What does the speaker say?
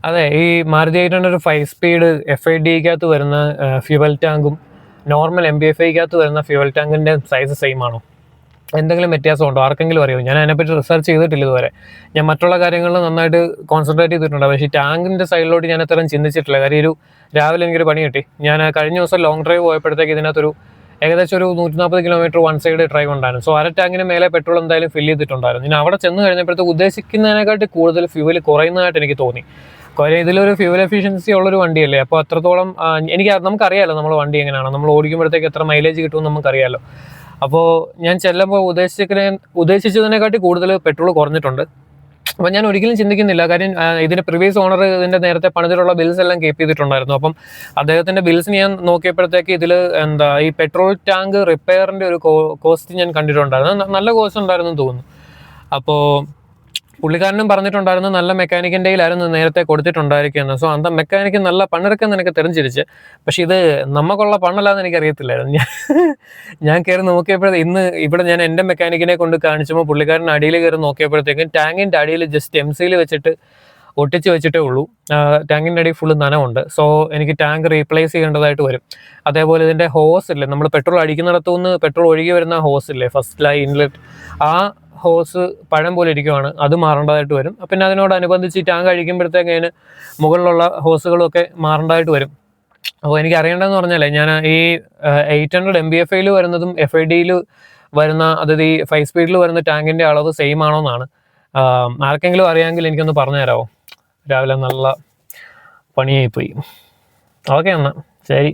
അതെ, ഈ മാരുതി 800 ഒരു 5 സ്പീഡ് FIDക്കകത്ത് വരുന്ന ഫ്യൂവൽ ടാങ്കും നോർമൽ MB-FIക്കകത്ത് വരുന്ന ഫ്യൂവൽ ടാങ്കിൻ്റെ സൈസ് സെയിം ആണോ? എന്തെങ്കിലും വ്യത്യാസമുണ്ടോ? ആർക്കെങ്കിലും അറിയോ? ഞാൻ അതിനെപ്പറ്റി റിസർച്ച് ചെയ്തിട്ടില്ല ഇതുവരെ. ഞാൻ മറ്റുള്ള കാര്യങ്ങളിൽ നന്നായിട്ട് കോൺസെൻട്രേറ്റ് ചെയ്തിട്ടുണ്ട്. പക്ഷേ ഈ ടാങ്കിൻ്റെ സൈഡിലോട്ട് ഞാൻ അത്രയും ചിന്തിച്ചിട്ടില്ല. കാര്യം രാവിലെ എനിക്കൊരു പണി കിട്ടി. ഞാൻ കഴിഞ്ഞ ദിവസം ലോങ് ഡ്രൈവ് പോയപ്പോഴത്തേക്ക് ഇതിനകത്തൊരു ഏകദേശം ഒരു 140 കിലോമീറ്റർ വൺ സൈഡ് ഡ്രൈവ് ഉണ്ടായിരുന്നു. സോ അര ടാങ്കിന് മേലെ പെട്രോൾ എന്തായാലും ഫില്ല് ചെയ്തിട്ടുണ്ടായിരുന്നു. ഞാൻ അവിടെ ചെന്ന് കഴിഞ്ഞപ്പോഴത്തേക്ക് ഉദ്ദേശിക്കുന്നതിനെക്കാട്ടി കൂടുതൽ ഫ്യൂവൽ കുറയുന്നതായിട്ട് എനിക്ക് തോന്നി. കാര്യം ഇതിലൊരു ഫ്യൂവൽ എഫിഷ്യൻസി ഉള്ളൊരു വണ്ടിയല്ലേ. അപ്പോൾ അത്രത്തോളം നമുക്കറിയാമല്ലോ നമ്മൾ വണ്ടി എങ്ങനെയാണ്, നമ്മൾ ഓടിക്കുമ്പോഴത്തേക്ക് എത്ര മൈലേജ് കിട്ടുമെന്ന് നമുക്കറിയാമല്ലോ. അപ്പോൾ ഞാൻ ചെല്ലുമ്പോൾ ഉദ്ദേശിച്ചതിനെക്കാട്ടി കൂടുതൽ പെട്രോൾ കുറഞ്ഞിട്ടുണ്ട്. അപ്പം ഞാൻ ഒരിക്കലും ചിന്തിക്കുന്നില്ല. കാര്യം ഇതിൻ്റെ പ്രീവിയസ് ഓണർ ഇതിൻ്റെ നേരത്തെ പണിതിട്ടുള്ള ബിൽസ് എല്ലാം കീപ്പ് ചെയ്തിട്ടുണ്ടായിരുന്നു. അപ്പം അദ്ദേഹത്തിൻ്റെ ബിൽസ് ഞാൻ നോക്കിയപ്പോഴത്തേക്ക് ഇതിൽ ഈ പെട്രോൾ ടാങ്ക് റിപ്പയറിൻ്റെ ഒരു കോസ്റ്റ് ഞാൻ കണ്ടിട്ടുണ്ടായിരുന്നു. നല്ല കോസ്റ്റ് ഉണ്ടായിരുന്നു തോന്നുന്നു. അപ്പോൾ പുള്ളിക്കാരനും പറഞ്ഞിട്ടുണ്ടായിരുന്നു നല്ല മെക്കാനിക്കിൻ്റെ കയ്യിലായിരുന്നു നേരത്തെ കൊടുത്തിട്ടുണ്ടായിരിക്കുന്നത്. സോ അന്ത മെക്കാനിക്ക് നല്ല പണിറക്കെന്ന് എനിക്ക് തെരഞ്ഞിരിച്ച്. പക്ഷെ ഇത് നമുക്കുള്ള പണല്ലാന്ന് എനിക്കറിയത്തില്ലായിരുന്നു. ഞാൻ കയറി നോക്കിയപ്പോഴേ ഇവിടെ ഞാൻ എൻ്റെ മെക്കാനിക്കിനെ കൊണ്ട് കാണിച്ചപ്പോൾ പുള്ളിക്കാരൻ അടിയിൽ കയറി നോക്കിയപ്പോഴത്തേക്കും ടാങ്കിൻ്റെ അടിയിൽ ജസ്റ്റ് MC വെച്ചിട്ട് ഒട്ടിച്ച് വെച്ചിട്ടേ ഉള്ളൂ. ടാങ്കിൻ്റെ അടിയിൽ ഫുള്ള് നനവുണ്ട്. സോ എനിക്ക് ടാങ്ക് റീപ്ലേസ് ചെയ്യേണ്ടതായിട്ട് വരും. അതേപോലെ ഇതിൻ്റെ ഹോസ് ഇല്ലേ, നമ്മൾ പെട്രോൾ അടിക്കുന്നിടത്തുനിന്ന് പെട്രോൾ ഒഴുകി വരുന്ന ഹോസ് ഇല്ലേ, ഫസ്റ്റ് ലൈൻ ഇൻലെറ്റ്, ആ ഹോസ് പഴം പോലെ ഇരിക്കുവാണ്. അത് മാറേണ്ടതായിട്ട് വരും. പിന്നെ അതിനോടനുബന്ധിച്ച് ടാങ്ക് അഴിക്കുമ്പോഴത്തേക്ക് അതിന് മുകളിലുള്ള ഹോസുകളൊക്കെ മാറേണ്ടതായിട്ട് വരും. അപ്പോൾ എനിക്ക് അറിയേണ്ടതെന്ന് പറഞ്ഞാൽ ഞാൻ ഈ 800 MB-FIയിൽ വരുന്നതും FIDയിൽ വരുന്ന, അതായത് ഈ 5 സ്പീഡിൽ വരുന്ന ടാങ്കിൻ്റെ അളവ് സെയിം ആണോ എന്നാണ്. ആർക്കെങ്കിലും അറിയാമെങ്കിൽ എനിക്കൊന്ന് പറഞ്ഞു തരാമോ? രാവിലെ നല്ല പണിയായിപ്പോയി. ഓക്കെ എന്നാൽ ശരി.